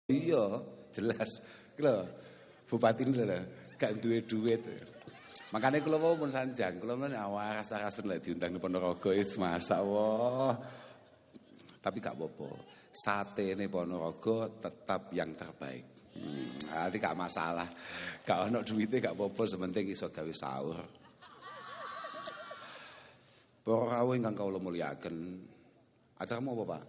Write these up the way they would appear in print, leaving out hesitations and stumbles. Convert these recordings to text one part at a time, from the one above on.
Iya, jelas. Lho, bupati ini lho, gak duwe duit. Makanya kula wau pun sanjang, kula men awas-awasen lek diundang di Ponorogo is masyaallah. Tapi gak apa-apa. Satene Ponorogo tetap yang terbaik. Nanti gak masalah. Gak ono duite gak apa-apa, sementing iso gawe sahur. Para rawuh ingkang kawula mulyakaken. Acaramu apa, Pak?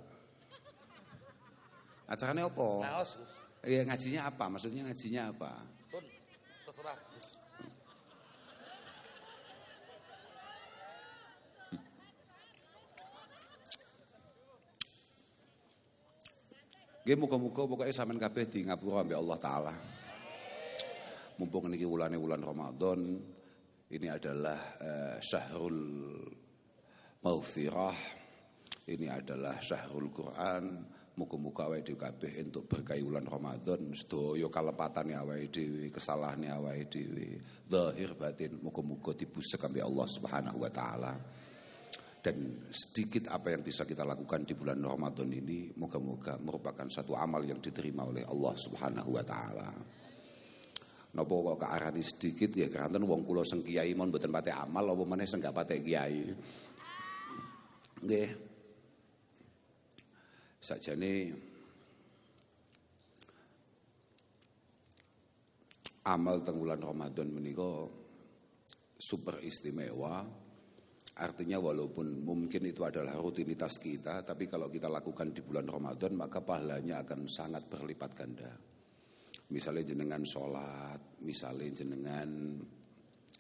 Acaranya apa? Naos. Iya, ngajinya apa? Maksudnya ngajinya apa? Pun terserah. Nggih muga-muga pokoke sampean kabeh di ngapura ambek Allah taala. Mumpung niki wulan Ramadan, ini adalah syahrul maghfirah. Ini adalah syahrul Quran. Muga-muga awake dhewe kabeh entuk berkah wulan Ramadan, sedaya kalepatane awake dhewe, kesalahane awake dhewe, zahir batin muga-muga dibusek ambek Allah Subhanahu wa taala. Dan sedikit apa yang bisa kita lakukan di bulan Ramadan ini moga-moga merupakan satu amal yang diterima oleh Allah Subhanahu wa taala. Napa kok kearani sedikit ya keranten wong kula sing kiai mon mboten pate amal apa meneh sing gak pate kiai. Nggih. Sakjane amal teng bulan Ramadan menika super istimewa. Artinya walaupun mungkin itu adalah rutinitas kita, tapi kalau kita lakukan di bulan Ramadan maka pahalanya akan sangat berlipat ganda. Misalnya jenengan sholat, misalnya jenengan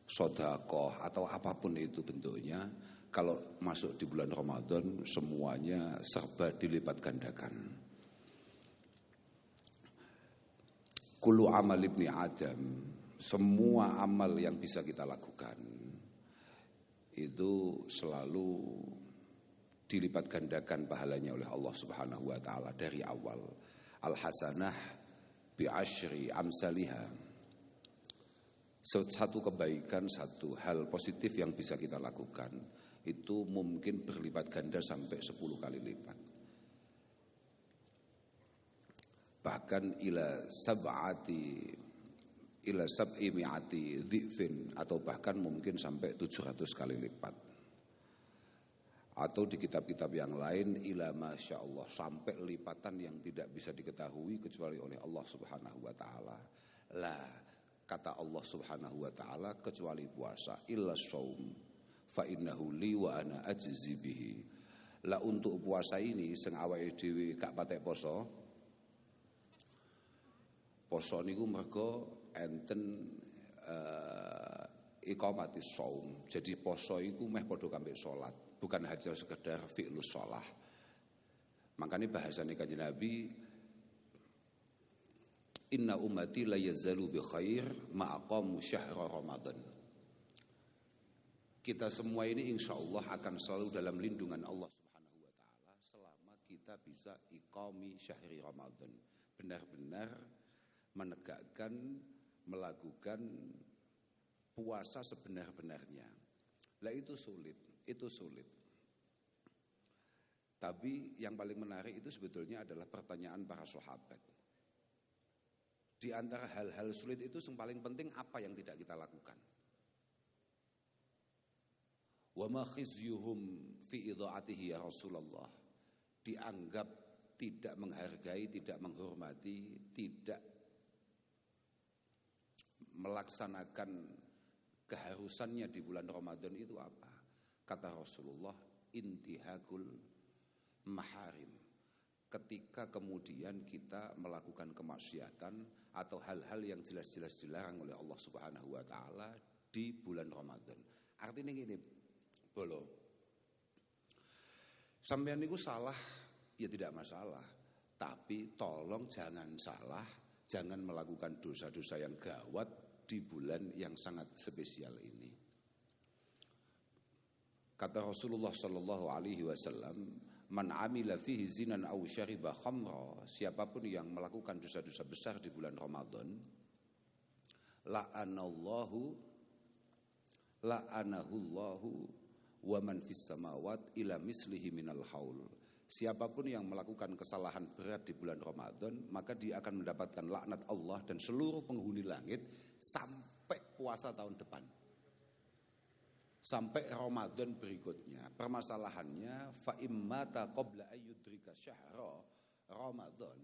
sedekah atau apapun itu bentuknya, kalau masuk di bulan Ramadan semuanya serba dilipat gandakan. Kullu amal ibni Adam, semua amal yang bisa kita lakukan itu selalu dilipat gandakan pahalanya oleh Allah Subhanahu wa taala dari awal. Al hasanah bi asyri amsalihha. Satu kebaikan, satu hal positif yang bisa kita lakukan itu mungkin berlipat ganda sampai 10 kali lipat. Bahkan ila sab'i mi'ati dhifin, atau bahkan mungkin sampai 700 kali lipat. Atau di kitab-kitab yang lain ila masya Allah, sampai lipatan yang tidak bisa diketahui kecuali oleh Allah Subhanahu wa taala. Lah, kata Allah Subhanahu wa taala, kecuali puasa, illa shaum fa innahu li wa ana ajzi bihi. Lah untuk puasa ini sing awake dhewe gak patek poso. Poso niku mergo enten iqamatis shaum. Jadi poso iku meh padha kambek salat, bukan hanya sekedar fi'lus shalah. Makanya bahasane Kanjeng Nabi, inna ummati la yazalu bi khair ma aqamu syahra Ramadan. Kita semua ini insyaallah akan selalu dalam lindungan Allah Subhanahu wa taala selama kita bisa iqami syahri Ramadan. Benar-benar menegakkan, melakukan puasa sebenar-benarnya. Lah itu sulit. Tapi yang paling menarik itu sebetulnya adalah pertanyaan para sahabat. Di antara hal-hal sulit itu yang paling penting apa yang tidak kita lakukan? Wa ma khizyuhum fi idha'atihi ya Rasulullah. Dianggap tidak menghargai, tidak menghormati, tidak melaksanakan keharusannya di bulan Ramadan itu apa? Kata Rasulullah, intihakul maharim. Ketika kemudian kita melakukan kemaksiatan atau hal-hal yang jelas-jelas dilarang oleh Allah Subhanahu wa taala di bulan Ramadan. Artinya gini, bolo. Sampeyan niku salah ya tidak masalah, tapi tolong jangan salah, jangan melakukan dosa-dosa yang gawat di bulan yang sangat spesial ini. Kata Rasulullah sallallahu alaihi wasallam, man amila fihi zinan aw syariba khamra, siapapun yang melakukan dosa-dosa besar di bulan Ramadan, la'anahu Allahu wa man fis samawat ila mislihi minal haul. Siapapun yang melakukan kesalahan berat di bulan Ramadan, maka dia akan mendapatkan laknat Allah dan seluruh penghuni langit sampai puasa tahun depan. Sampai Ramadan berikutnya. Permasalahannya fa immata qabla ayyudrika syahra Ramadan.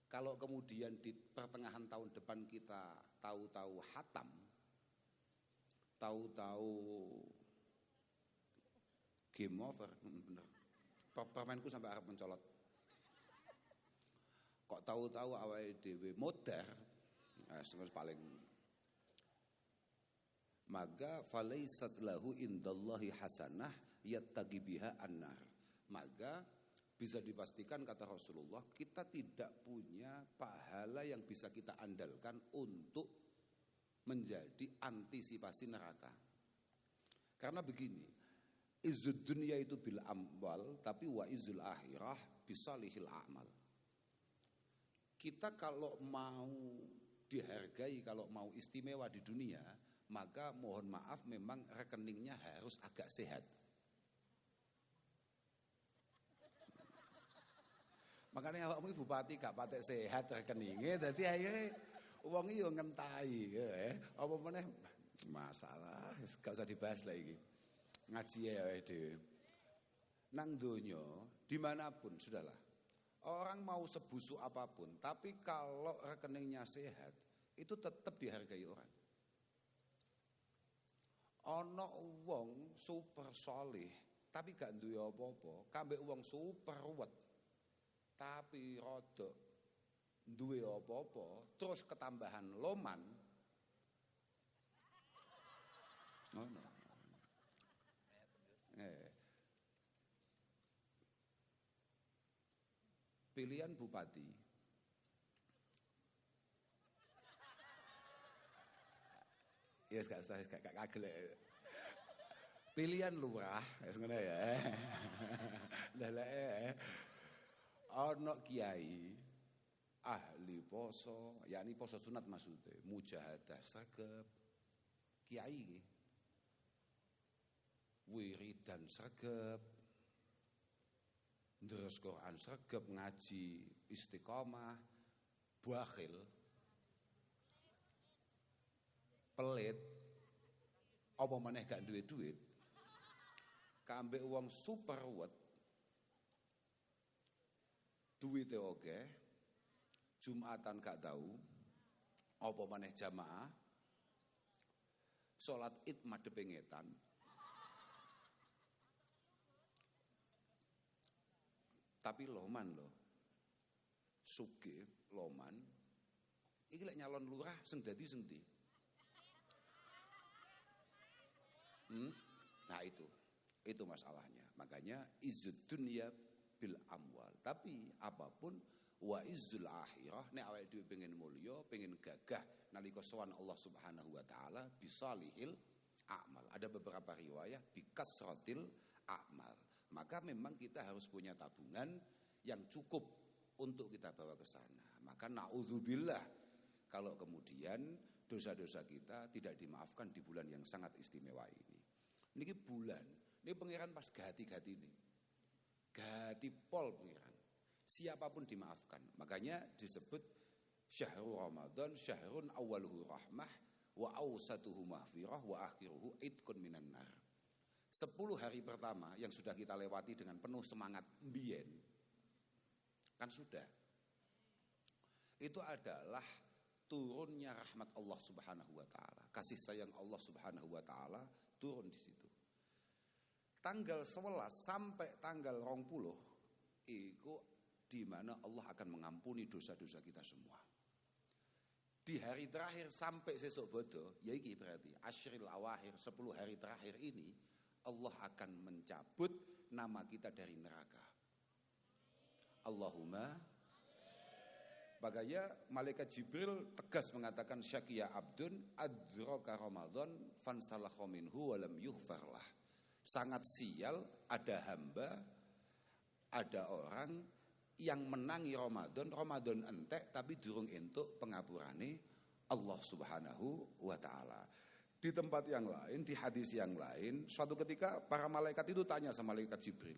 Kalau kemudian di pertengahan tahun depan kita tahu-tahu hatam, tahu-tahu game over, bener. Permenku sampai arep mencolot. Kok tahu-tahu awake dhewe modar, paling maka falaisat lahu indallahi hasanah yattaqi biha annar. Maka bisa dipastikan kata Rasulullah, kita tidak punya pahala yang bisa kita andalkan untuk menjadi antisipasi neraka. Karena begini, izzud dunia itu bil amwal, tapi wa izzul akhirah bisalihil a'mal. Kita kalau mau dihargai, kalau mau istimewa di dunia, maka mohon maaf memang rekeningnya harus agak sehat. Makanya awakmu bupati gak patek sehat rekeningnya, dadi akhirnya wong iki yo ngentahi apa meneh masalah gak usah dibahas lah iki. Ngaji ya dhewe. Nang donya dimanapun sudahlah. Orang mau sebusuk apapun, tapi kalau rekeningnya sehat, itu tetap dihargai orang. Ana wong super soleh, tapi gak duwe apa-apa, kambek wong super ruwet. Tapi rodok duwe apa-apa, terus ketambahan loman. No. Pilihan bupati yes gak kagel. Pilihan lurah wis ngono ya. Lah ana kiai ahli poso, yakni poso sunat maksudnya, mujahadah sregep. Kiai iki wiridan sregep, ndres Quran sregep, ngaji istiqomah, bakhil, pelit, apa maneh gak duwe duit, kambek wong super ruwet, duwite oke, Jumatan gak tahu, apa maneh jamaah, salat Id madhepe ngetan. Tapi loman loh, sugih loman, iki lek nyalon lurah sing dadi sing ndi? Nah itu masalahnya. Makanya izzud dunya bil amwal. Tapi apapun wa izzul akhirah, nek awake dhewe pengen mulya, pengen gagah nalika sowan Allah Subhanahu wa taala bisalihil a'mal. Ada beberapa riwayat bikasratil a'mal. Maka memang kita harus punya tabungan yang cukup untuk kita bawa ke sana. Maka naudzubillah kalau kemudian dosa-dosa kita tidak dimaafkan di bulan yang sangat istimewa ini. Niki bulan, ini pangeran pas gati-gati ini. Gati pol pangeran. Siapapun dimaafkan. Makanya disebut syahrul Ramadan, syahrun awaluhu rahmah, wa awsatuhu mahfirah, wa akhiruhu idkun minan nar. 10 hari pertama yang sudah kita lewati dengan penuh semangat mbiyen, kan sudah. Itu adalah turunnya rahmat Allah Subhanahu wa taala. Kasih sayang Allah Subhanahu wa taala turun di situ. Tanggal 11 sampai tanggal 20 itu di mana Allah akan mengampuni dosa-dosa kita semua. Di hari terakhir sampai sesuk bodo, ya iki berarti asyril awakhir, 10 hari terakhir ini Allah akan mencabut nama kita dari neraka. Allahumma. Makanya malaikat Jibril tegas mengatakan syaqiya abdun adraka Ramadan fansalakha minhu wa lam yughfarlah. Sangat sial ada hamba, ada orang yang menangi Ramadan entek tapi durung entuk pengapurane Allah Subhanahu wa taala. Di tempat yang lain, di hadis yang lain, suatu ketika para malaikat itu tanya sama malaikat Jibril,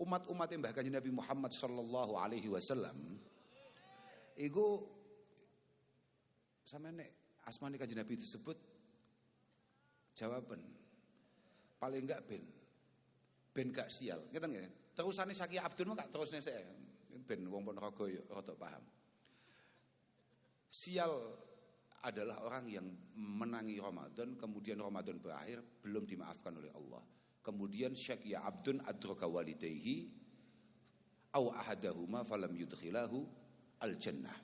umat-umat yang bahkan Nabi Muhammad sallallahu alaihi wasallam iku sampeyan nek asmane Kanjeng Nabi disebut jawaban paling enggak ben gak sial. Ngeten nggih. Terusane Saki Abdul mah gak terusne sik ben wong Ponorogo ya rada paham. Sial adalah orang yang menangi Ramadan, kemudian Ramadan berakhir belum dimaafkan oleh Allah. Kemudian syaqiya abdun adraka walidayhi aw ahadahuma falam yudkhilahu al-jannah.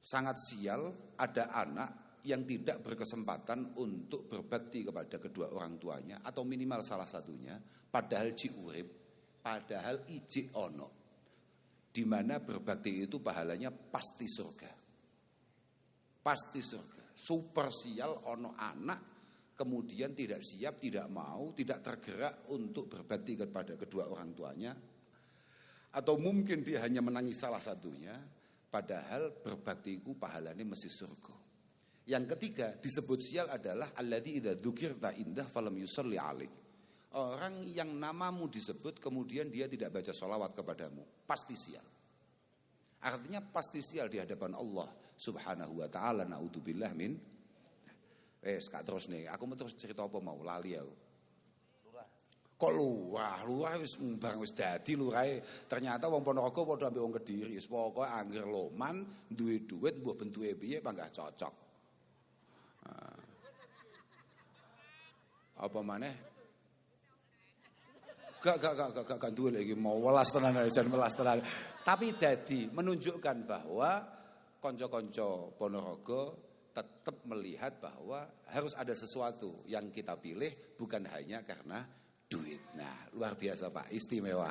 Sangat sial ada anak yang tidak berkesempatan untuk berbakti kepada kedua orang tuanya atau minimal salah satunya, padahal ji urip, padahal iji ono, di mana berbakti itu pahalanya pasti surga. Pasti surga. Super sial ono anak kemudian tidak siap, tidak mau, tidak tergerak untuk berbakti kepada kedua orang tuanya, atau mungkin dia hanya menangis salah satunya, padahal berbaktiku pahalanya mesti surga. Yang ketiga disebut sial adalah alladzi idza dzukirta indah falam yusalli alaik. Orang yang namamu disebut kemudian dia tidak baca sholawat kepadamu, pasti sial. Artinya pasti sial di hadapan Allah Subhanahu wa taala. Naudzubillah min. Kak terus nih, aku mau terus cerita apa mau lali aku. Lurah. Kok lurah wis barang wis dadi lurahe. Ternyata wong Ponorogo padha ambek wong Kediri. Wis pokoke angger loman, duwe duit mbok bentuke piye panggah cocok. Apa maneh? Gak duwe lagi mau welas tenan jan welas tenan. Tapi dadi menunjukkan bahwa konco-konco Ponorogo tetap melihat bahwa harus ada sesuatu yang kita pilih bukan hanya karena duit. Nah, luar biasa Pak, istimewa.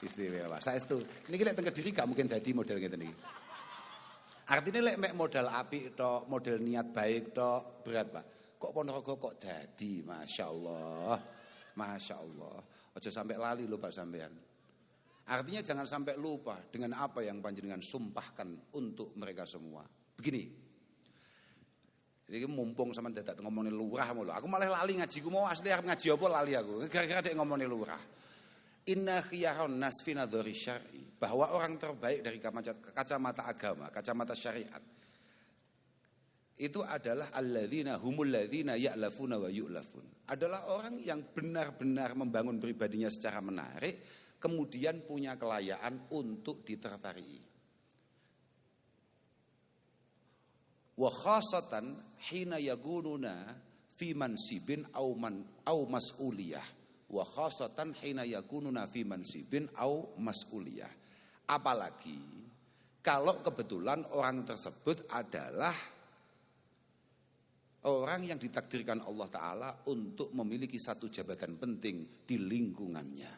Istimewa. Saestu. Niki lek teng Kediri gak mungkin dadi model ngeten iki. Artinya lek mek modal apik tok, model niat baik tok, berat Pak. Kok Ponorogo kok dadi, Masya Allah. Masya Allah. Ojo sampai lali lho Pak sampean. Artinya jangan sampai lupa dengan apa yang panjenengan sumpahkan untuk mereka semua. Begini. Jadi mumpung sama dadak ngomongin lurah mulu. Aku malah lali ngajiku mau asli arep ngaji apa lali aku. Gara-gara dek ngomongin lurah. Inna khiyaron nas fi nadhari syar'i, bahwa orang terbaik dari kacamata agama, kacamata syariat, itu adalah alladzina humul ladzina ya'lafuna wa yu'lafun. Adalah orang yang benar-benar membangun pribadinya secara menarik, kemudian punya kelayaan untuk ditertarii. Wa khasatan hina yakununa fi mansibin au mas'uliyah. Wa khasatan hina yakununa fi mansibin au mas'uliyah. Apalagi kalau kebetulan orang tersebut adalah orang yang ditakdirkan Allah Ta'ala untuk memiliki satu jabatan penting di lingkungannya,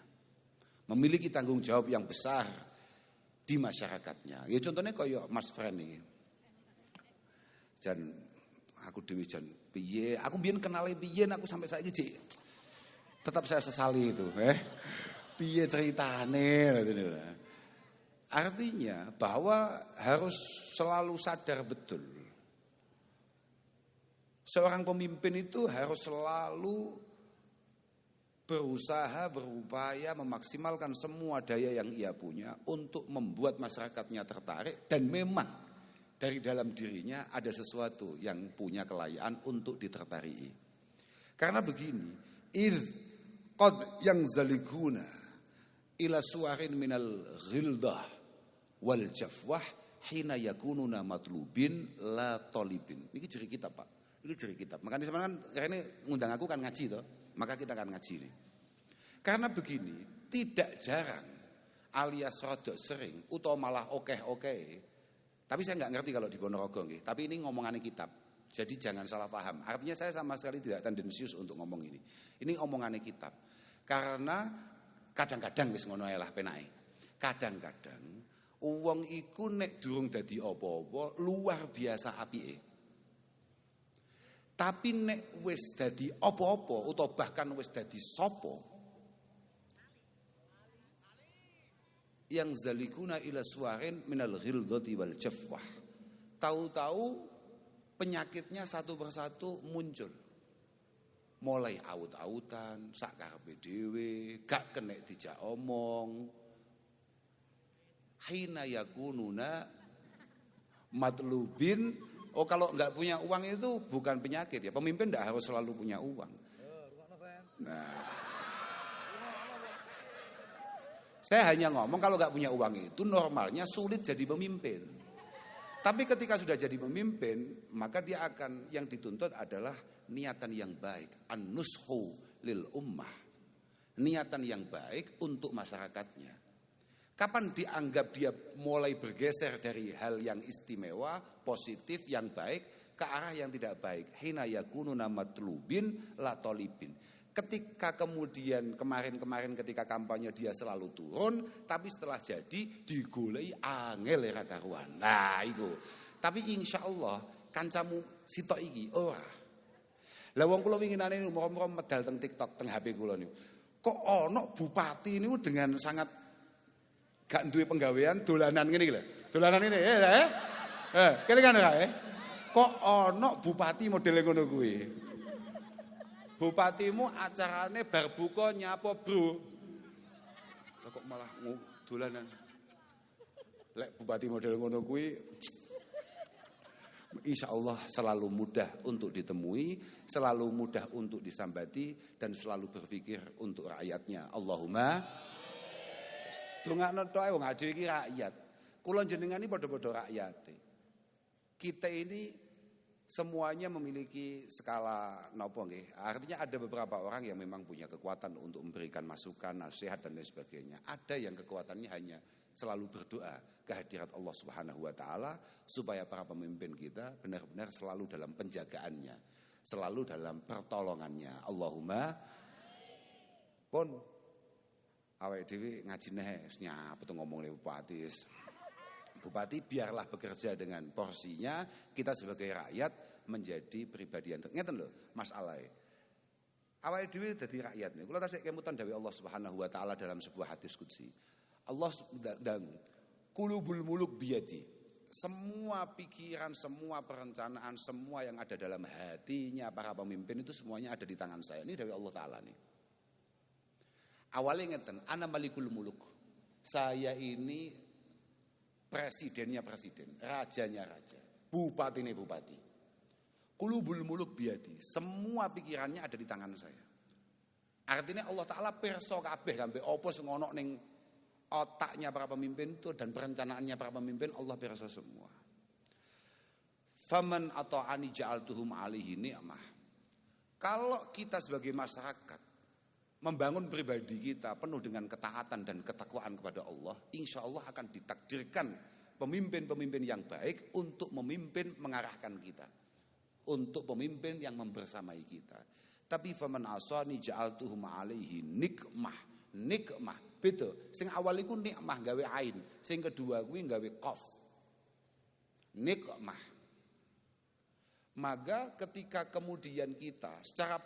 memiliki tanggung jawab yang besar di masyarakatnya. Ya contohnya kayak Mas Fren ini. Jan aku dewi jan piye, aku biyen kenale piye aku sampai saiki Cik. Tetap saya sesali itu, piye ceritane gitu. Artinya bahwa harus selalu sadar betul. Seorang pemimpin itu harus selalu berusaha, berupaya memaksimalkan semua daya yang ia punya untuk membuat masyarakatnya tertarik, dan memang dari dalam dirinya ada sesuatu yang punya kelayaan untuk ditertarii. Karena begini, qad yang zalikuna ila suwarin minal ghildah wal jafwah hina yakununa matlubin la talibin. Ini ciri kita Pak. Ini ciri kitab. Makanya sebenarnya kan ini ngundang aku kan ngaji toh, maka kita akan ngaji nih. Karena begini, tidak jarang alias rodok sering atau malah oke. Tapi saya nggak ngerti kalau di Ponorogo nggih. Tapi ini ngomongannya kitab. Jadi jangan salah paham. Artinya saya sama sekali tidak tendensius untuk ngomong ini. Ini omongannya kitab. Karena kadang-kadang wis ngono ae lah penake. Kadang-kadang wong iku nek durung dadi apa-apa luar biasa apike. Tapi nek wis dadi apa-apa utawa bahkan wis dadi sapa, yang zalikuna ila suwarin minal ghildati wal jafwah. Tahu-tahu penyakitnya satu persatu muncul. mulai aut-autan, sak karepe dhewe, gak kenek dijak omong. Hina yakununa matlubin. Oh, kalau nggak punya uang itu bukan penyakit ya. Pemimpin nggak harus selalu punya uang. Nah, saya hanya ngomong kalau nggak punya uang itu normalnya sulit jadi pemimpin. Tapi ketika sudah jadi pemimpin, maka dia akan, yang dituntut adalah niatan yang baik, an-nushu lil ummah. Niatan yang baik untuk masyarakatnya. Kapan dianggap dia mulai bergeser dari hal yang istimewa, positif, yang baik ke arah yang tidak baik? Hina yakununa matlubin la tolibin. Ketika kemudian kemarin ketika kampanye dia selalu turun, tapi setelah jadi digolei angel ra karuan. Nah, iku. Tapi insyaallah kancamu sitok iki ora. Lah wong kula winginane umur-umur medal teng TikTok teng HP kula niku. Kok ana bupati niku dengan sangat gak duwe penggawean dolanan ngene iki lho. Dolanan ngene ya. Kene kan kae. Kok ana bupati model ngono kuwi? Bupatimu acarane bar buka nyapa, Bro? Lah kok malah dolanan. Lek bupati model ngono kuwi insyaallah selalu mudah untuk ditemui, selalu mudah untuk disambati dan selalu berpikir untuk rakyatnya. Allahumma dongakno tok wong adil iki rakyat. Kula jenengan iki padha-padha rakyate. Kita ini semuanya memiliki skala napa nggih. Artinya ada beberapa orang yang memang punya kekuatan untuk memberikan masukan, nasihat dan lain sebagainya. Ada yang kekuatannya hanya selalu berdoa kehadirat Allah Subhanahu wa taala supaya para pemimpin kita benar-benar selalu dalam penjagaannya, selalu dalam pertolongannya. Allahumma pun awake dhewe ngaji neh nyapa to ngomong bupati. Bupati biarlah bekerja dengan porsinya, kita sebagai rakyat menjadi pribadi yang ngeten lho, masalahe. Awake dhewe dadi rakyat niku. Kula tasik kemutan dawuh Allah Subhanahu wa taala dalam sebuah hadis qudsi. Allah dan qulubul muluk biyadi. Semua pikiran, semua perencanaan, semua yang ada dalam hatinya para pemimpin itu semuanya ada di tangan saya. Ini dari Allah taala nih. Awalnya ngeten, ana malikul muluk. Saya ini presidennya presiden, rajanya raja, bupati ini bupati. Qulubul muluk biyadi. Semua pikirannya ada di tangan saya. Artinya Allah taala pirsa kabeh sampai apa sing ana ning otaknya para pemimpin itu dan perencanaannya para pemimpin Allah pirsa semua. Faman ata'ani ja'altuhum alaihi ni'mah. Kalau kita sebagai masyarakat membangun pribadi kita penuh dengan ketaatan dan ketakwaan kepada Allah, insya Allah akan ditakdirkan pemimpin-pemimpin yang baik untuk memimpin mengarahkan kita, untuk pemimpin yang membersamai kita. Tapi faman asani ja'altuhum alaihi nikmah. Beda. Sing awal iku nikmah gawe ain, sing kedua kuwi gawe qaf. Nikmah. Maka ketika kemudian kita secara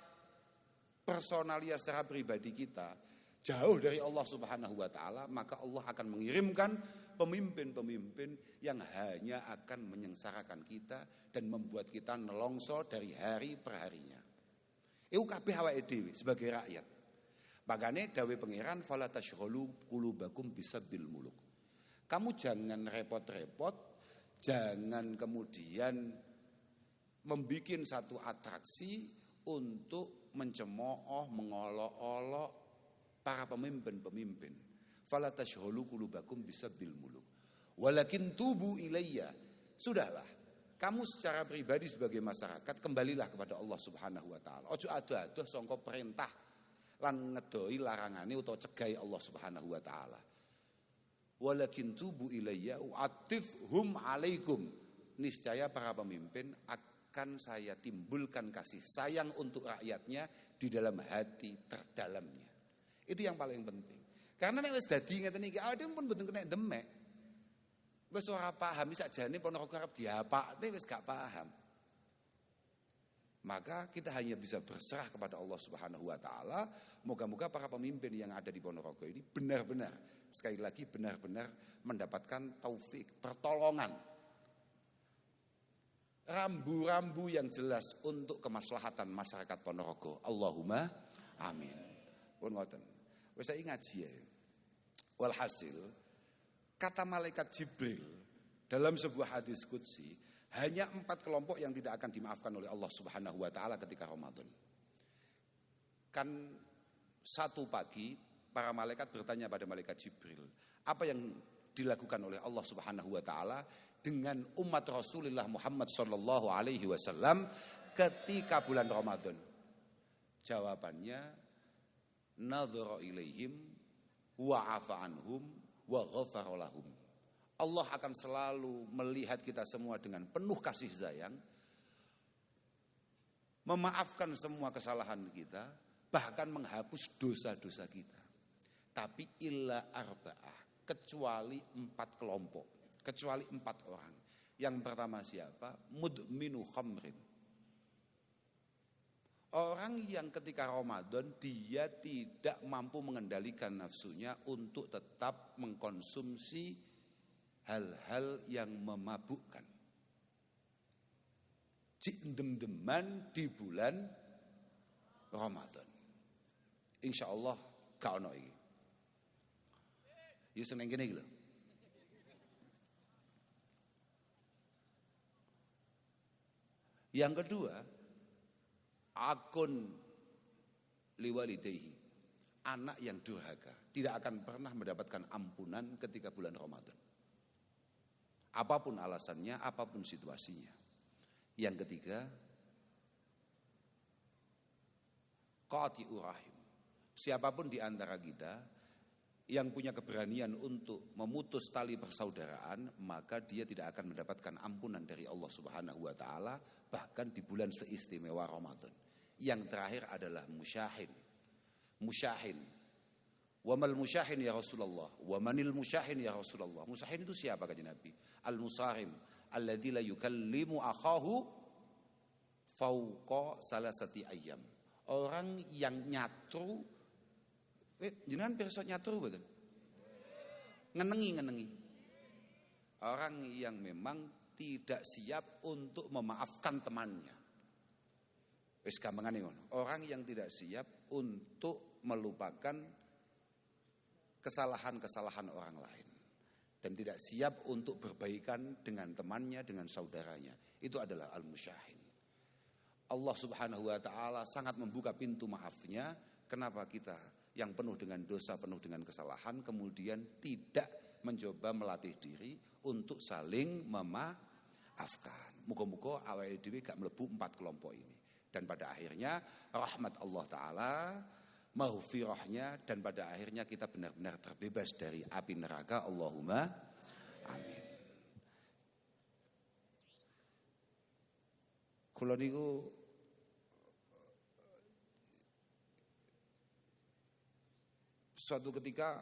personalia, secara pribadi kita jauh dari Allah Subhanahu wa taala, maka Allah akan mengirimkan pemimpin-pemimpin yang hanya akan menyengsarakan kita dan membuat kita nelongso dari hari per harinya. Iku kabeh awake dhewe sebagai rakyat. Makane dawuh pangeran fala tashghalu qulubakum bisabil muluk. Kamu jangan repot-repot, jangan kemudian membikin satu atraksi untuk mencemooh, mengolok-olok para pemimpin-pemimpin. Fala tashghalu qulubakum bisabil muluk. Walakin tubu ilayya. Sudahlah, kamu secara pribadi sebagai masyarakat kembalilah kepada Allah Subhanahu wa taala. Ojo ado-ado sangka perintah lan ngedoi larangane utawa cegai Allah Subhanahu wa taala. Walakin tubu ilayya u'atifhum alaikum. Niscaya para pemimpin akan saya timbulkan kasih sayang untuk rakyatnya di dalam hati terdalamnya. Itu yang paling penting. Karena nek wis dadi ngeten iki awake pun mboten kena demek. Wis ora paham sakjane Ponorogo arep diapakne wis gak paham. Maka kita hanya bisa berserah kepada Allah Subhanahu wa taala. Moga-moga para pemimpin yang ada di Ponorogo ini benar-benar, sekali lagi benar-benar mendapatkan taufik, pertolongan rambu-rambu yang jelas untuk kemaslahatan masyarakat Ponorogo. Allahumma amin. Pun ngoten. Wis saiki ngaji ya. Walhasil kata malaikat Jibril dalam sebuah hadis qudsi, hanya 4 kelompok yang tidak akan dimaafkan oleh Allah Subhanahu wa taala ketika Ramadan. Kan satu pagi para malaikat bertanya pada malaikat Jibril, apa yang dilakukan oleh Allah Subhanahu wa taala dengan umat Rasulullah Muhammad sallallahu alaihi wasallam ketika bulan Ramadan? Jawabannya, nadhara ilaihim wa afa anhum wa ghafara lahum. Allah akan selalu melihat kita semua dengan penuh kasih sayang, memaafkan semua kesalahan kita, bahkan menghapus dosa-dosa kita. Tapi illa arba'ah, kecuali 4 kelompok, kecuali 4 orang. Yang pertama siapa? Mudminu khamrin. Orang yang ketika Ramadan dia tidak mampu mengendalikan nafsunya untuk tetap mengkonsumsi hal-hal yang memabukkan. Dem-deman di bulan Ramadan. Insya Allah gak ono iki. Ya seneng kene iki lho. Yang kedua, akun liwalidayhi, anak yang durhaka tidak akan pernah mendapatkan ampunan ketika bulan Ramadan. Apapun alasannya, apapun situasinya. Yang ketiga, qati'ur rahim. Siapapun di antara kita yang punya keberanian untuk memutus tali persaudaraan, maka dia tidak akan mendapatkan ampunan dari Allah Subhanahu wa taala bahkan di bulan seistimewa Ramadan. Yang terakhir adalah musyahin. Musyahin. Wa mal musyahin ya Rasulullah? Wa manil musyahin ya Rasulullah? Musyahin itu siapa kata Nabi? Al-musarim alladzi la yukallimu akhahu fauqa salasati ayyam. Orang yang nyatru, jenengan pirsa nyatru betul? Ngenengi. Orang yang memang tidak siap untuk memaafkan temannya. Wis gampangane ngono. Orang yang tidak siap untuk melupakan kesalahan-kesalahan orang lain dan tidak siap untuk berbaikan dengan temannya, dengan saudaranya. Itu adalah al-musyahin. Allah Subhanahu wa taala sangat membuka pintu maafnya. Kenapa kita yang penuh dengan dosa, penuh dengan kesalahan kemudian tidak mencoba melatih diri untuk saling memaafkan. Muga-muga awake dhewe gak mlebu 4 kelompok ini. Dan pada akhirnya rahmat Allah Ta'ala, maghfirahnya, dan pada akhirnya kita benar-benar terbebas dari api neraka. Allahumma amin. Kula niku suatu ketika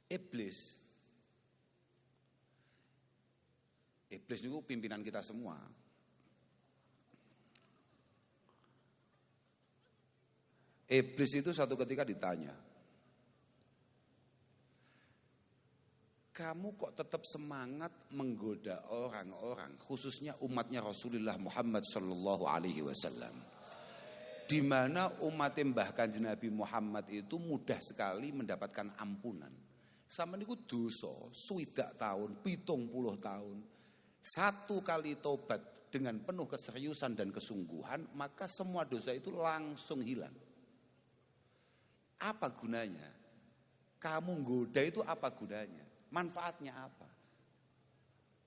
Iblis niku pimpinan kita semua. Iblis itu suatu ketika ditanya, kamu kok tetap semangat menggoda orang-orang, khususnya umatnya Rasulullah Muhammad sallallahu alaihi wasallam, di mana umat Mbah Kanjeng Nabi Muhammad itu mudah sekali mendapatkan ampunan. Sama niku dosa 60 tahun, 70 tahun. Satu kali tobat dengan penuh keseriusan dan kesungguhan, maka semua dosa itu langsung hilang. Apa gunanya? Kamu goda itu apa gunanya? Manfaatnya apa?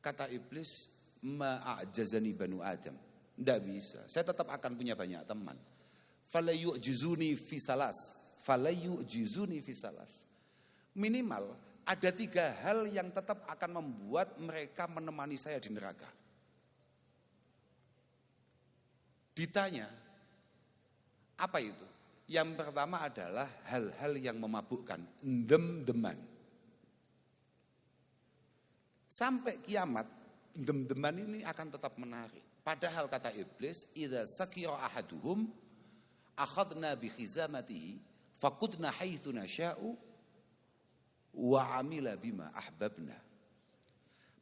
Kata iblis, ma'ajazani banu Adam. Tidak bisa. Saya tetap akan punya banyak teman. Falayu'jizuni fi salas. Minimal ada 3 hal yang tetap akan membuat mereka menemani saya di neraka. Ditanya, apa itu? Yang pertama adalah hal-hal yang memabukkan, dem-deman. Sampai kiamat, dem-deman ini akan tetap menarik. Padahal kata iblis, idza sakira ahaduhum akhadna bi khizamatihi faqudna haitsu nasha'u wa amila bima ahbabna.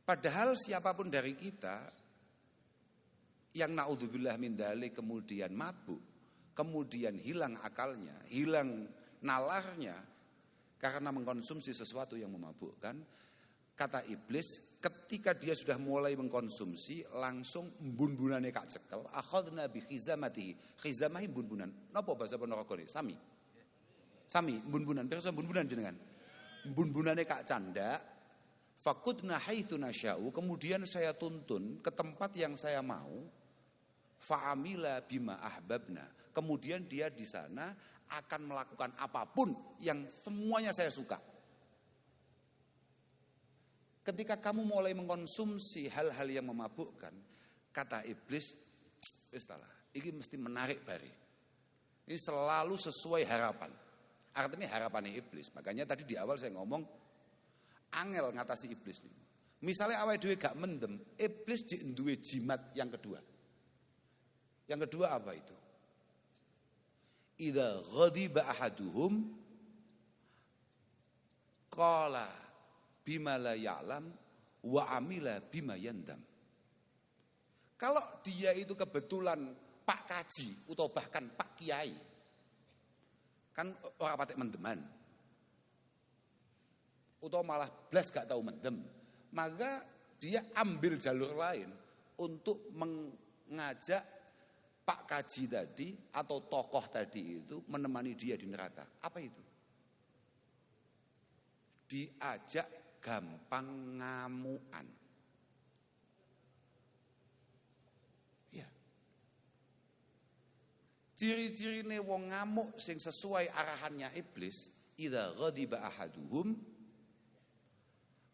Padahal siapapun dari kita yang naudzubillah min dzalik kemudian mabuk, kemudian hilang akalnya, hilang nalarnya karena mengkonsumsi sesuatu yang memabukkan, kata iblis ketika dia sudah mulai mengkonsumsi langsung bun-bunane kak cekel, akhadna bi khizamati, khizamahi bun-bunan. Napa bahasa Ponorogo ini? Sami bun-bunan, pirsa bun-bunan jenengan. Bun-bunane kak canda, faqudna haitsu nasya'u, kemudian saya tuntun ke tempat yang saya mau, fa'amila bima ahbabna. Kemudian dia di sana akan melakukan apapun yang semuanya saya suka. Ketika kamu mulai mengkonsumsi hal-hal yang memabukkan, kata iblis, wis talah, ini mesti menarik bari. Ini selalu sesuai harapan. Artinya harapannya iblis. Makanya tadi di awal saya ngomong angel ngatasi iblis nih. Misalnya awake dhewe gak mendem, iblis duwe jimat yang kedua. Yang kedua apa itu? Idza ghadiba ahaduhum qala bima la ya'lam wa amila bima yandam. Kalau dia itu kebetulan Pak Kaji atau bahkan Pak Kiai, kan orang patek mendeman, atau malah blas gak tahu mendem, maka dia ambil jalur lain untuk mengajak Pak Kaji tadi atau tokoh tadi itu menemani dia di neraka. Apa itu? Diajak gampang ngamuan. Ya. Ciri-cirine wong ngamuk sing sesuai arahannya iblis, idza ghadiba ahaduhum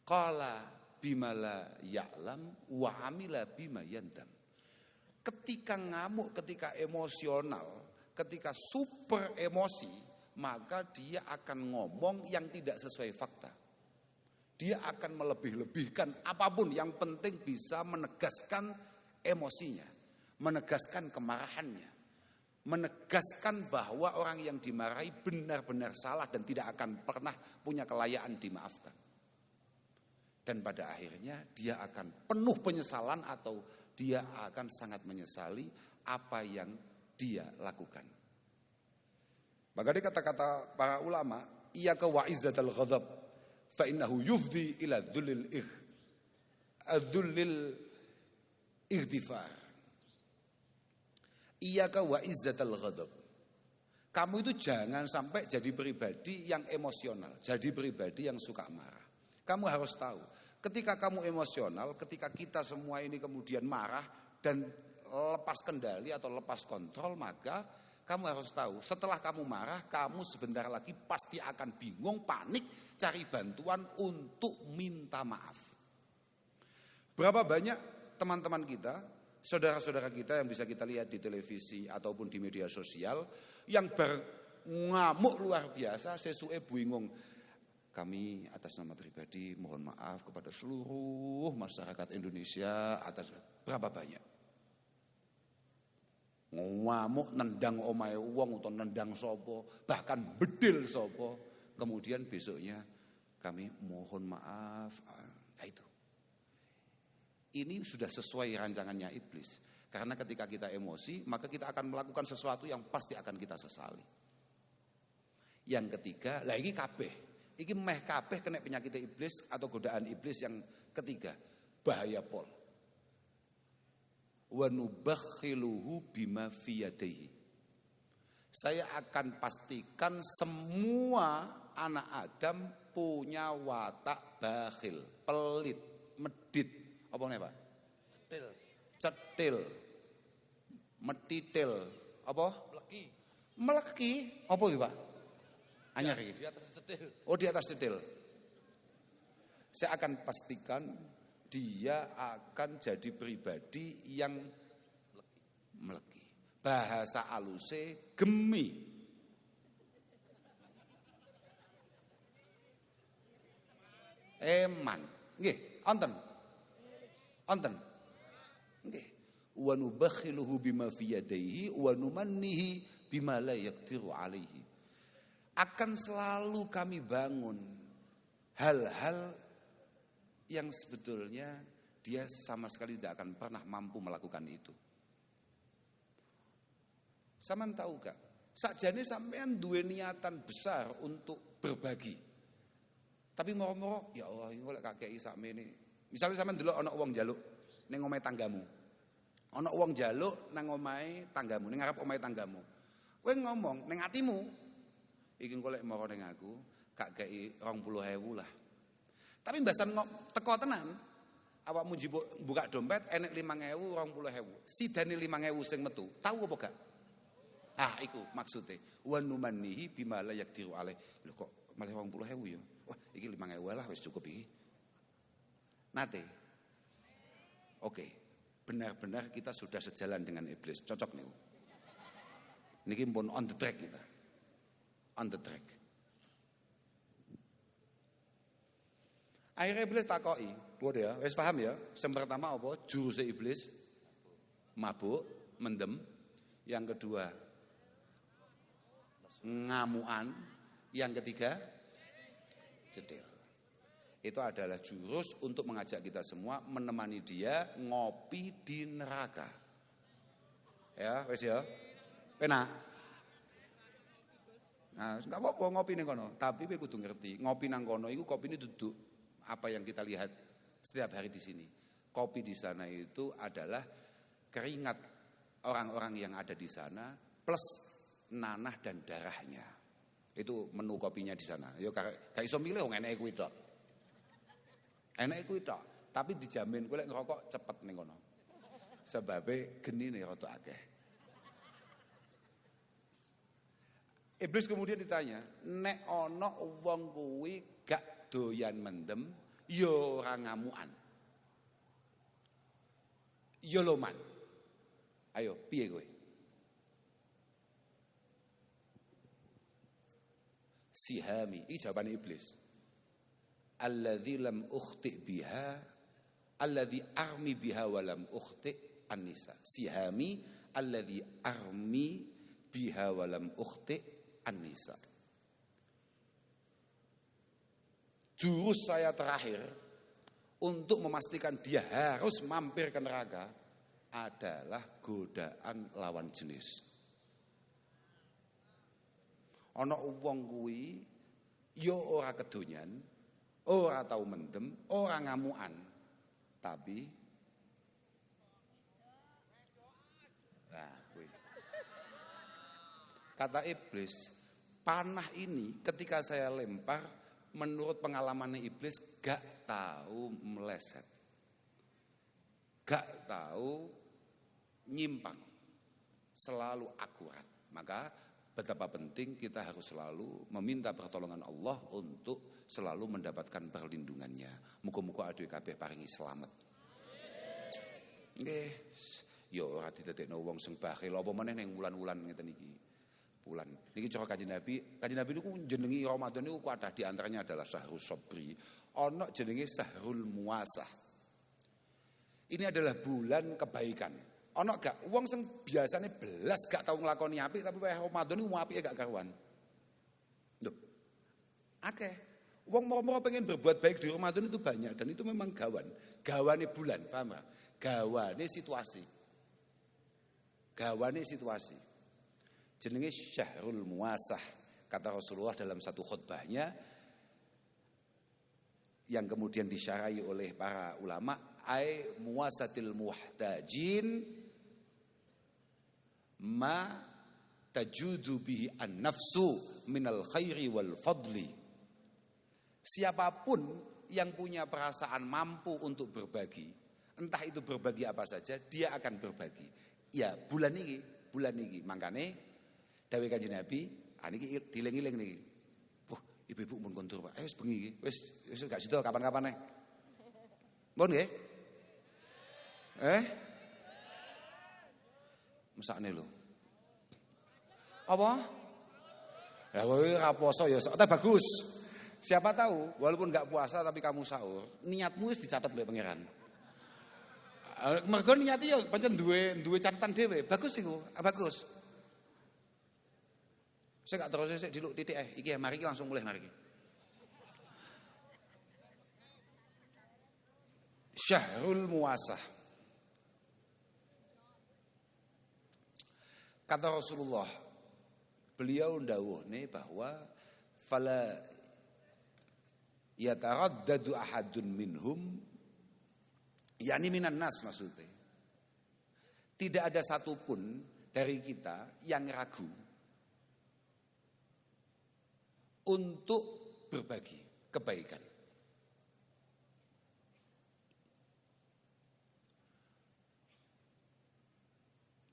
qala bima la ya'lam wa amila bima yandam. Ketika ngamuk, ketika emosional, ketika super emosi, maka dia akan ngomong yang tidak sesuai fakta. Dia akan melebih-lebihkan apapun, yang penting bisa menegaskan emosinya, menegaskan kemarahannya, menegaskan bahwa orang yang dimarahi benar-benar salah dan tidak akan pernah punya kelayaan dimaafkan. Dan pada akhirnya dia akan penuh penyesalan atau dia akan sangat menyesali apa yang dia lakukan. Maka di kata-kata para ulama, iyyaka wa izzatal ghadab fa innahu yufdi ila dhullil ighdifar. Iyyaka wa izzatal ghadab. Kamu itu jangan sampai jadi pribadi yang emosional, jadi pribadi yang suka marah. Kamu harus tahu, ketika kamu emosional, ketika kita semua ini kemudian marah dan lepas kendali atau lepas kontrol, maka kamu harus tahu, setelah kamu marah, kamu sebentar lagi pasti akan bingung, panik, cari bantuan untuk minta maaf. Berapa banyak teman-teman kita, saudara-saudara kita yang bisa kita lihat di televisi ataupun di media sosial, yang ngamuk luar biasa, sesuai bingung. Kami atas nama pribadi mohon maaf kepada seluruh masyarakat Indonesia atas berapa banyak. Ngamuk nendang omahe wong atau nendang sopo, bahkan bedil sopo, kemudian besoknya kami mohon maaf. Nah itu. Ini sudah sesuai rancangannya iblis. Karena ketika kita emosi, maka kita akan melakukan sesuatu yang pasti akan kita sesali. Yang ketiga, lah ini kabeh. Iki meh kabeh kena penyakit iblis atau godaan iblis yang ketiga, bahaya pol. Wa nubakhiluhu bima fi yadayhi. Saya akan pastikan semua anak Adam punya watak bakhil, pelit, medit, apa nih Pak? Cetil, metitil, apa? Meleki, apa ya Pak? Anyar iki. Di atas cetil. Oh, di atas cetil. Saya akan pastikan dia akan jadi pribadi yang meleki. Bahasa aluse gemi. Eman. Nggih, wonten. Wonten. Nggih. Wa nubakhiluhu bima fi yadayhi wa numannihi bima la yaqdiru alaihi. Akan selalu kami bangun hal-hal yang sebetulnya dia sama sekali tidak akan pernah mampu melakukan itu. Sampean tahu gak? Sakjane sampean duwe niatan besar untuk berbagi. Tapi moro-moro ya Allah iki lek kakeki sakmene. Misale sampean delok ana wong njaluk ning omahe tanggamu. Ana wong njaluk nang omahe tanggamu, ning ngarep omahe tanggamu. Kowe ngomong ning atimu, iki engko lek moro ning aku gak kei 20.000 lah. Tapi mbasan teko tenan, awakmu buka dompet enek 5.000, 20.000. Sidane 5.000 sing metu, tahu apa gak? Ah, iku maksude. Wa numannihi bima la yaqdiru alaih. Lho kok malah 20.000 ya? Wah, iki 5.000 lah wis cukup iki. Nate. Oke. Benar-benar kita sudah sejalan dengan iblis. Cocok niku. Niki pun on the track kita. On the track. Akhirnya iblis takoki, waduh ya, wis paham ya. Yang pertama apa? Juruse iblis mabuk, mendem. Yang kedua ngamuan. Yang ketiga jedil. Itu adalah jurus untuk mengajak kita semua menemani dia ngopi di neraka. Ya, wis ya. Penak. Nah, enggak apa-apa ngopi ning kono, tapi kowe kudu ngerti, ngopi nang kono iku kopine duduk apa yang kita lihat setiap hari di sini. Kopi di sana itu adalah keringat orang-orang yang ada di sana plus nanah dan darahnya. Itu menu kopinya di sana. Yo gak iso milih wong eneke kuwi tok. Eneke kuwi tok, tapi dijamin kowe lek ngerokok cepet ning kono. Sebabe genine rada akeh. Iblis kemudian ditanya, nek ana wong kuwi gak doyan mendem, ya ora ngamukan. Ya loman. Ayo, piye kowe? Sihami, iki jawabane iblis. Alladzi lam ukhti biha, alladzi armi biha wa lam ukhti an-nisa. Sihami alladzi armi biha wa lam ukhti an-nisa. Jurus saya terakhir untuk memastikan dia harus mampir ke neraka adalah godaan lawan jenis. Ana wong kuwi ya ora kedonyan, ora tau mendem, ora ngamukan, tapi kata iblis, panah ini ketika saya lempar, menurut pengalaman iblis gak tahu meleset, gak tahu nyimpang, selalu akurat. Maka betapa penting kita harus selalu meminta pertolongan Allah untuk selalu mendapatkan perlindungannya. Muga-muga aduh kabeh paringi slamet. Nggih, ya ora didadekno wong sing bakhil apa meneh ning wulan-wulan ngeten iki. Bulan. Niki cara Kanjeng Nabi niku jenengi Ramadan niku kuatah di antaranya adalah Syahrul Sabri. Ana jenenge Syahrul Muasah. Ini adalah bulan kebaikan. Ana gak wong sing biasane belas gak tau nglakoni apik tapi wae Ramadan niku apike gak karuan. Lho. Akeh. Wong moro-moro pengen berbuat baik di Ramadan itu banyak dan itu memang gawane bulan, paham gak? Gawane situasi. Jenenge Syahrul Muasah. Kata Rasulullah dalam satu khutbahnya yang kemudian disyarahi oleh para ulama, ai muwasatil muhtajin ma tajudu bihi an-nafsu minal khairi wal fadli. Siapapun yang punya perasaan mampu untuk berbagi, entah itu berbagi apa saja, dia akan berbagi. Ya, bulan ini mangkane dawuh Kanjeng Nabi, niki dieling-eling niki. Wah, ibu-ibu mun kondur, Pak. Wis bengi iki. Wis gak sida kapan-kapan ae. Mun nggih? Mesakne lho. Apa? Ya kowe ora poso ya, tapi bagus. Siapa tahu walaupun gak puasa tapi kamu sahur, niatmu wis dicatat oleh pangeran. Mergo niate ya pancen duwe catatan dhewe. Bagus iku, bagus. Saya gak terus sik diluk titik iki mari iki langsung mulai mari iki. Syahrul Muasah. Kata Rasulullah, beliau ndawuhne bahwa fala yataraddadu ahadun minhum, yakni minan nas maksudnya. Tidak ada satupun dari kita yang ragu untuk berbagi kebaikan.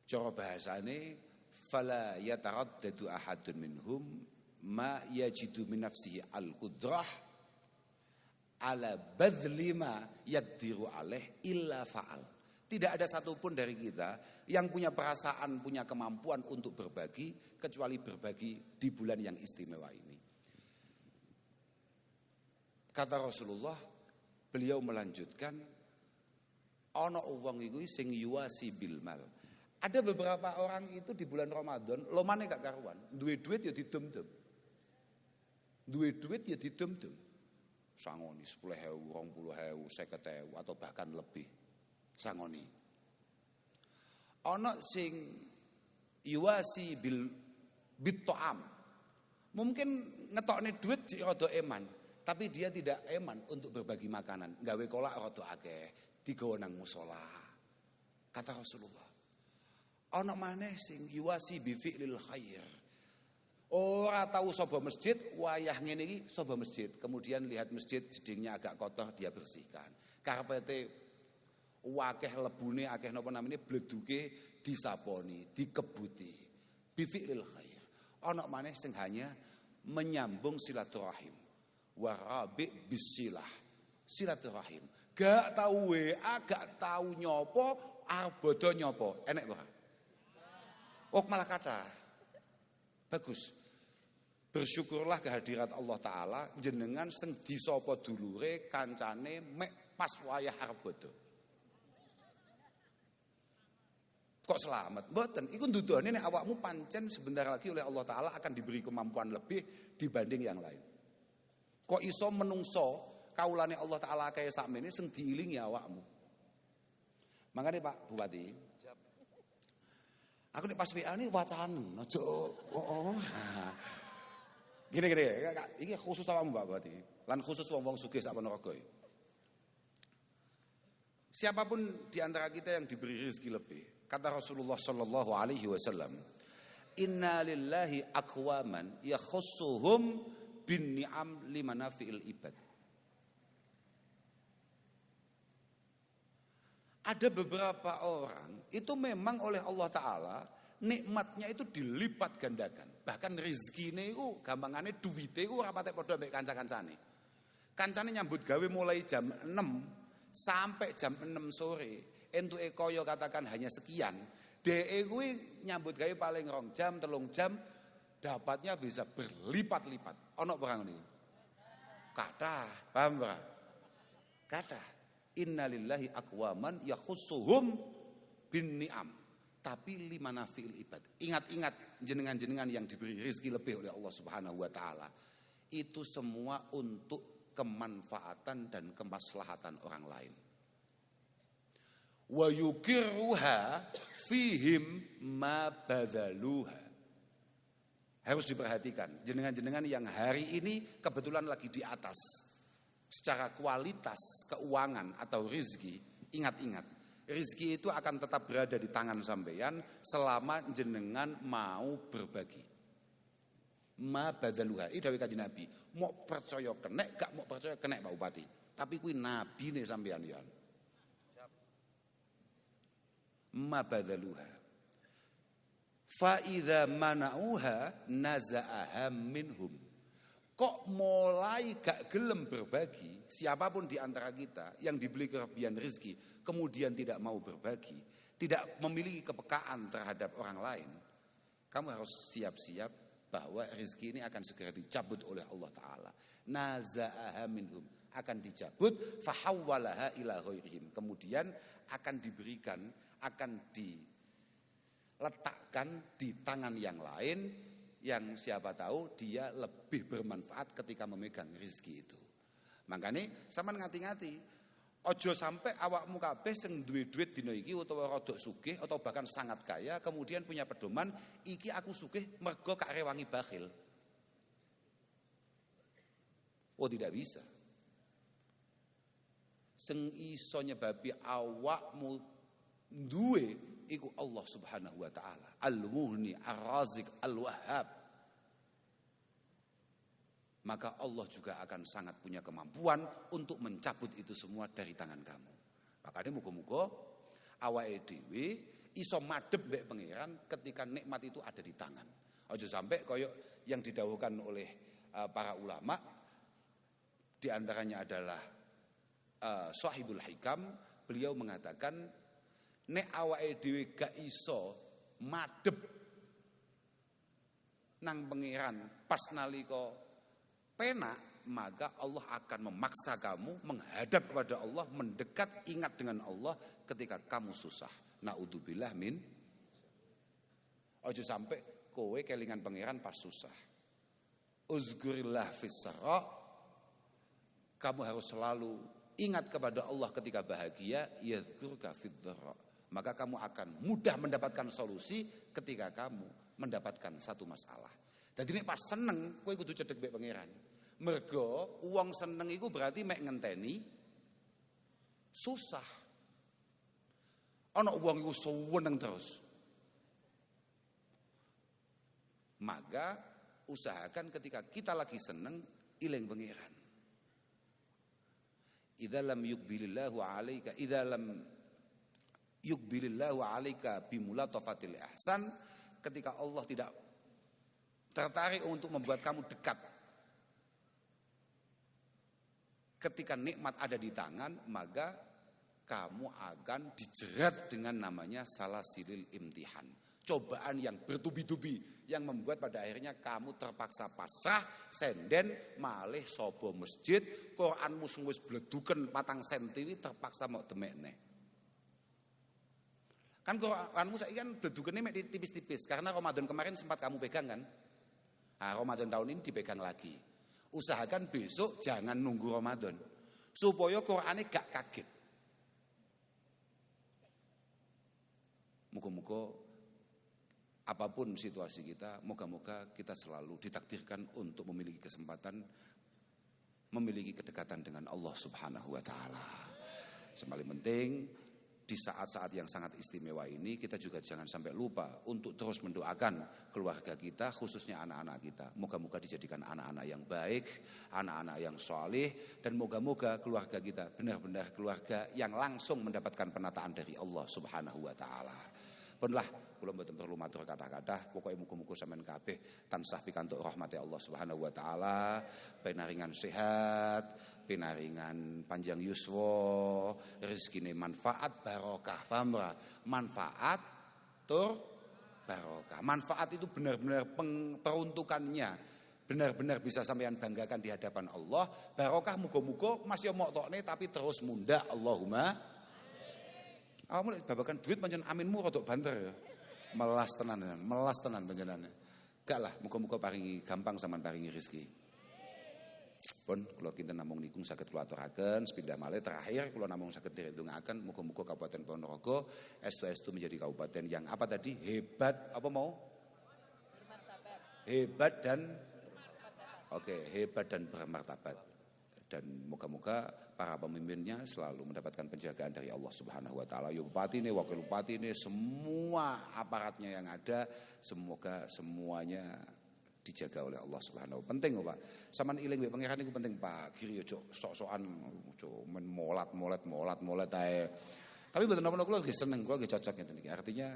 Cara bahasane fala yataraddadu ahadun minhum ma yajidu min nafsihi al-qudrah ala badli ma yaqdiru alaih illa fa'al. Tidak ada satupun dari kita yang punya perasaan, punya kemampuan untuk berbagi kecuali berbagi di bulan yang istimewa ini. Kata Rasulullah, beliau melanjutkan, ana wong iku sing yuwasi bil mal. Ada beberapa orang itu di bulan Ramadan lomane gak karuan, duwe duit ya didem-dem. Duwe duit ya didem-dem. Sangoni 10.000, 20.000, 50.000 atau bahkan lebih. Sangoni. Ana sing yuwasi bil bit'am. Mungkin ngetokne duit sik rada eman, tapi dia tidak eman untuk berbagi makanan. Gawe kolak rada akeh, digawa nang musala. Kata Rasulullah. Ana maneh sing yuwasi bi fi'lil khair. Ora tahu sapa masjid, wayah ngene iki sapa masjid. Kemudian lihat masjid jedingnya agak kotor, dia bersihkan. Karpete akeh lebune, akeh napa namine bleduke disaponi, dikebuti. Bi fi'lil khair. Ana maneh sing hanya menyambung silaturahim. Warabi bisilah. Silaturahim. Gak tahu WA, gak tahu nyopo, arbodo nyopo. Enek ora? Oh malah kata bagus. Bersyukurlah kehadirat Allah Ta'ala, jenengan sing disapa dulure kancane mek pas wayah arbodo. Kok selamat? Mboten, iku nduduhane nek awakmu pancen sebentar lagi oleh Allah Ta'ala akan diberi kemampuan lebih dibanding yang lain. Kok iso menungso kaulane Allah Ta'ala kaya sakmene sing diilingi awakmu. Makanya Pak Bupati, aku nek pas WA ini wacan, aja Gini, iki khusus awakmu Pak Bupati, lan khusus wong-wong sugih sak Ponorogo. Siapapun di antara kita yang diberi rezeki lebih, kata Rasulullah sallallahu alaihi wasallam, inna lillahi aqwaman yakhussuhum bin ni'am limanafi'il ibad. Ada beberapa orang itu memang oleh Allah Ta'ala nikmatnya itu dilipat gandakan. Bahkan rezekine itu gampangane duwite itu ora patek padha mbek kanca-kancane. Kancane nyambut gawe mulai jam 6 sampai jam 6 sore. Entuke kaya katakan hanya sekian. Dhek kuwi nyambut gawe paling 2 jam, 3 jam dapatnya bisa berlipat-lipat. Ono perang niku. Kathah, paham ora? Kathah. Innalillahi aqwaman yakhussuhum bin ni'am. Tapi limanafi'il ibad. Ingat-ingat jenengan-jenengan yang diberi rezeki lebih oleh Allah Subhanahu wa taala. Itu semua untuk kemanfaatan dan kemaslahatan orang lain. Wa yukiruha fihim ma badzaluha. Harus diperhatikan. Jenengan-jenengan yang hari ini kebetulan lagi di atas secara kualitas keuangan atau rizki, ingat-ingat, rizki itu akan tetap berada di tangan sampeyan selama jenengan mau berbagi. Ma badzaluha, ini dawuh Kanjeng Nabi. Mau percaya kenek, gak mau percaya kenek Pak Bupati. Tapi kuwi nabine sampeyan ya. Ma badzaluha. Fa idza mana'uha naza'aha minhum. Kok mulai gak gelem berbagi, siapapun di antara kita yang diberi kelebihan rezeki kemudian tidak mau berbagi, tidak memiliki kepekaan terhadap orang lain, kamu harus siap-siap bahwa rezeki ini akan segera dicabut oleh Allah Ta'ala. Naza'aha minhum, akan dicabut, fahawwalaha ila ghairihim, kemudian akan diberikan, akan diletakkan di tangan yang lain, yang siapa tahu dia lebih bermanfaat ketika memegang rezeki itu. Makanya sama ngati-ngati, Ojo sampai awakmu kabeh sing duwe duit dina iki utawa rada sugih atau bahkan sangat kaya kemudian punya pedoman iki aku sugih mergo gak rewangi bakhil. Oh, tidak bisa. Sing iso nyebabi awakmu duwe iku Allah Subhanahu wa taala. Al-Mughni, Ar-Razik, Al-Wahhab. Maka Allah juga akan sangat punya kemampuan untuk mencabut itu semua dari tangan kamu. Makanya muga-muga awake dhewe iso madhep mbek pangeran ketika nikmat itu ada di tangan. Aja sampai koyok yang didhawuhkan oleh para ulama, di antaranya adalah Shahibul Hikam, beliau mengatakan nek awake dhewe gak iso madhep nang pangeran pas nalika penak, maka Allah akan memaksa kamu menghadap kepada Allah, mendekat, ingat dengan Allah ketika kamu susah. Naudzubillah min. Ojo sampai kowe kelingan pangeran pas susah. Uzkurillah fis-sarra. Kamu harus selalu ingat kepada Allah ketika bahagia, yadhkurka fid-dharra. Maka kamu akan mudah mendapatkan solusi ketika kamu mendapatkan satu masalah. Dadi nek pas seneng kowe kudu cedhek mbek pangeran. Mergo wong seneng iku berarti mek ngenteni susah. Ana wong iku seneng terus. Maka usahakan ketika kita lagi seneng iling pangeran. Idza lam yuqbilillahu 'alaika idza lam yuqbilillahu 'alaika bimulatafatil ihsan, ketika Allah tidak tertarik untuk membuat kamu dekat. Ketika nikmat ada di tangan, maka kamu akan dijerat dengan namanya salasilil imtihan. Cobaan yang bertubi-tubi yang membuat pada akhirnya kamu terpaksa pasrah, senden, malih sobo masjid, Quranmu wis bleduken 4 cm terpaksa mau demekne. Kan Quranmu saiki kan bledugene mek tipis-tipis karena Ramadan kemarin sempat kamu pegang kan? Nah, Ramadan tahun ini dipegang lagi. Usahakan besok jangan nunggu Ramadan supaya Qur'ane gak kaget. Moga-moga apapun situasi kita, moga-moga kita selalu ditakdirkan untuk memiliki kesempatan memiliki kedekatan dengan Allah Subhanahu wa taala. Yang paling penting di saat-saat yang sangat istimewa ini kita juga jangan sampai lupa untuk terus mendoakan keluarga kita, khususnya anak-anak kita. Moga-moga dijadikan anak-anak yang baik, anak-anak yang saleh, dan moga-moga keluarga kita benar-benar keluarga yang langsung mendapatkan penataan dari Allah Subhanahu wa taala. Punlah kula mboten perlu matur kata-kata, pokoke muga-muga sampean kabeh tansah pikantuk rahmati Allah Subhanahu wa taala, pinaringan sehat, pinaringan panjang yuswa, rezekine manfaat barokah, paham ora? Manfaat tur barokah. Manfaat itu benar-benar peruntukannya benar-benar bisa sampean banggakan di hadapan Allah. Barokah muga-muga masih mok tokne tapi terus munda, Allahumma. Mulai babakan duit pancen aminmu rodok banter ya. Melas tenan panjenengan. Gak lah, muga-muga paringi gampang sampean paringi rezeki. Pun kula kinten namung niku saged kula aturaken sepindah malih terakhir kula namung saged ndedongaken muga-muga Kabupaten Ponorogo estu-estu menjadi kabupaten yang apa tadi? Hebat apa mau? Hebat dan hebat dan bermartabat. Dan moga-moga para pemimpinnya selalu mendapatkan penjagaan dari Allah Subhanahu wa taala. Ya bupati ini, wakil bupati ini, semua aparatnya yang ada, semoga semuanya dijaga oleh Allah Subhanahu. Penting kok Pak. Saman iling mbek pangeran niku penting Pak. Kiri yo sok-sokan men molat ae. Tapi mboten napa-napa kula seneng, kula cocok ngeten iki. Artinya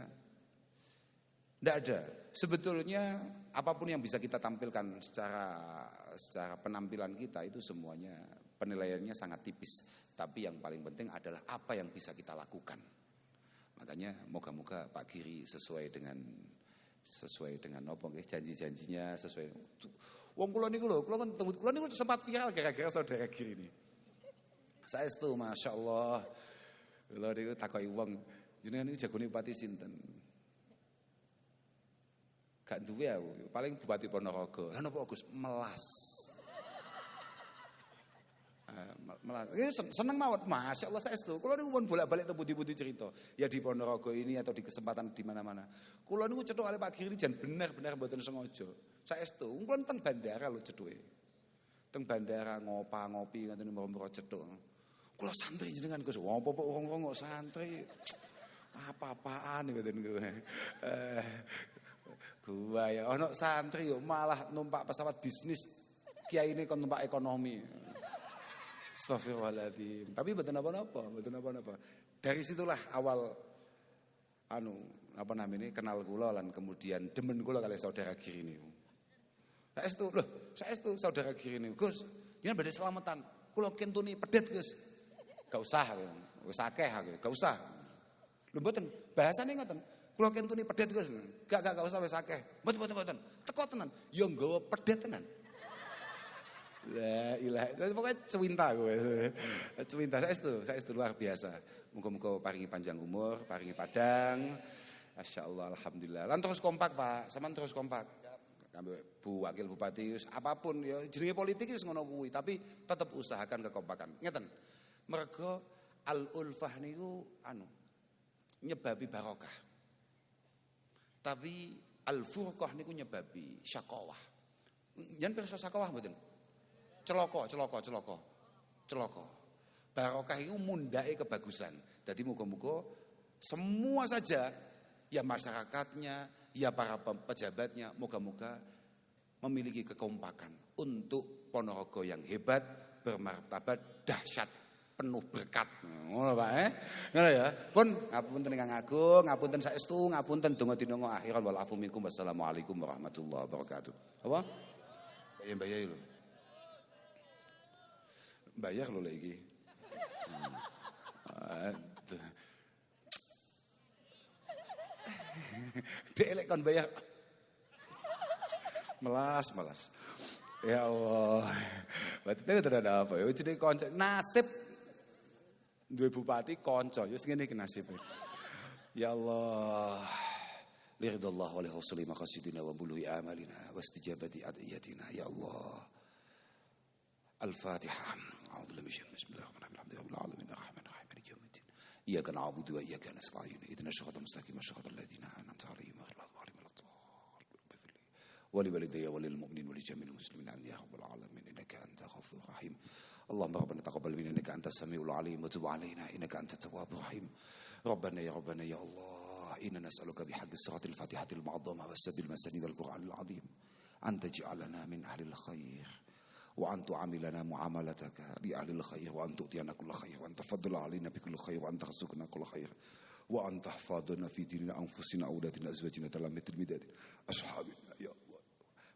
tidak ada. Sebetulnya apapun yang bisa kita tampilkan secara penampilan kita itu semuanya penilaiannya sangat tipis. Tapi yang paling penting adalah apa yang bisa kita lakukan. Makanya moga-moga Pak Giri sesuai dengan apa nggih janji-janjinya sesuai. Wong kula niku lho, kula niku sempat viral gara-gara saudara Giri ini. Saestu masyaallah. Kula niku takoki wong, jenengan niku jagone bupati sinten? Gak duwe aku, paling Bupati Ponorogo. Lah napa Gus? Melas. Seneng mawon, Masya Allah saestu. Kula niku pun bolak-balik teng pundi-pundi cerita. Ya di Ponorogo ini atau di kesempatan di mana-mana. Kula niku cethuk kali Pak Giri jan bener-bener mboten sengaja. Saestu. Kula teng bandara lho cethuke. Teng bandara ngopi ngoten mboro-mboro cethuk. Kula santri jenengan Gus. Apa-apa wong-wong kok santri. Apa-apaan ngoten niku. Gua ya ono santri yo malah numpak pesawat bisnis. Kiai ini kon numpak ekonomi. Astagfirullahaladzim. Tapi betul apa-apa. Dari situlah awal kenal kula lan kemudian demen kula kali saudara Giri niku. Saestu saudara Giri niku. Gus, jenengan badhe selamatan. Kula kentuni pedet, Gus. Gak usah, wis akeh aku, gak usah. Lho mboten, bahasane ngoten. Kula kentuni pedet, Gus. Gak usah wis akeh. Mboten. Teko tenan. Ya nggawa pedet tenan. La ilaha, pokoknya cuwinta kowe. Cuwinta saestu luar biasa. Muga-muga paringi panjang umur, paringi padang. Masyaallah, alhamdulillah. Lan terus kompak, Pak. Sampeyan terus kompak. Kambek Bu Wakil Bupati apapun ya jenenge politik wis ngono kuwi, tapi tetap usahakan kekompakan. Ngeten. Mergo al-ulfah niku nyebabi barokah. Tapi al-furqah niku nyebabi syaqawah. Yen pirsa syaqawah mboten? Celaka. Barokah itu mundake kebagusan. Jadi muga-muga semua saja ya masyarakatnya, ya para pejabatnya moga-moga memiliki kekompakan untuk Ponorogo yang hebat, bermartabat, dahsyat, penuh berkat. Ngono Pak Ngono ya. Pun ngapunten ingkang agung, ngapunten saestu, ngapunten donga-dinonga akhiran wal afu minkum. Wassalamualaikum warahmatullahi wabarakatuh. Apa? Bayar lho. Bayar lho lagi. Delek kon bayar. Melas. Ya Allah. Berarti itu ada apa? Ya jadi konco nasib duwe bupati konco. Ya ngene iki nasibe. Ya Allah. Liridallah wa li husli maqasidina wa buluhi amalina wastijabati adiyatina. Ya Allah. Al-Fatihah. A'udzu billahi bismillahirrahmanirrahim. Rabbil alamin arrahmanir rahim maliki yaumiddin. Iyyaka na'budu wa iyyaka nasta'in. Ihdinas siratal mustaqim siratal ladzina an'amta 'alaihim ghairil maghdubi 'alaihim waladdallin. Wa li walidayya wa lil mu'minin wa li jami'il muslimin ya rabbal alamin innaka antal ghafurur rahim. Allahumma rabbana taqabbal minna innaka antas samiul 'alim wa tub 'alaina innaka antat tawwabur rahim. Rabbana ya Allah inna nas'aluka bihaqqi siratil fatihatil ma'dhamah was-sabil masani wal qur'anil 'azim an taj'alana min ahlil khair. وأن تعاملنا معاملتك لأهل الخير وأن تؤتينا كل خير وأن تفضل علينا بكل خير وأن ترزقنا كل خير وأن تحفظنا في ديننا أنفسنا أولادنا أزواجنا تلامة المداد أصحابنا يا الله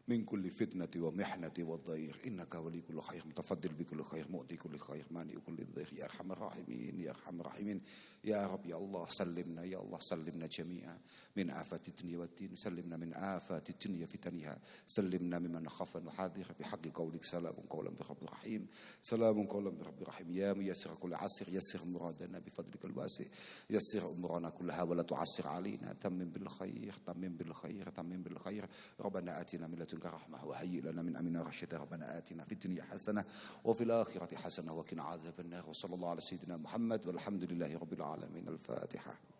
من كل فتنة ومحنة والضيق إنك ولي كل خير متفضل بكل خير مؤتي كل خير مانع كل ضيق يا أرحم الراحمين يا أرحم الراحمين يا رب يا الله سلمنا جميعا من آفات الدنيا والدين سلمنا من آفات الدنيا فتنها سلمنا ممن خاف ونحاذر بحق قولك سلام قولا برب رحيم سلام قولا برب رحيم يا ميسر كل عسر يسر مرادنا بفضلك الواسع يسر أمورنا كلها ولا تعسر علينا تمم بالخير ربنا آتنا من لدنك رحمة وهيئ لنا من أمرنا رشدا ربنا آتنا في الدنيا حسنة وفي الآخرة حسنة وقنا عذاب النار وصلى الله على سيدنا محمد والحمد لله رب العالمين. الفاتحة.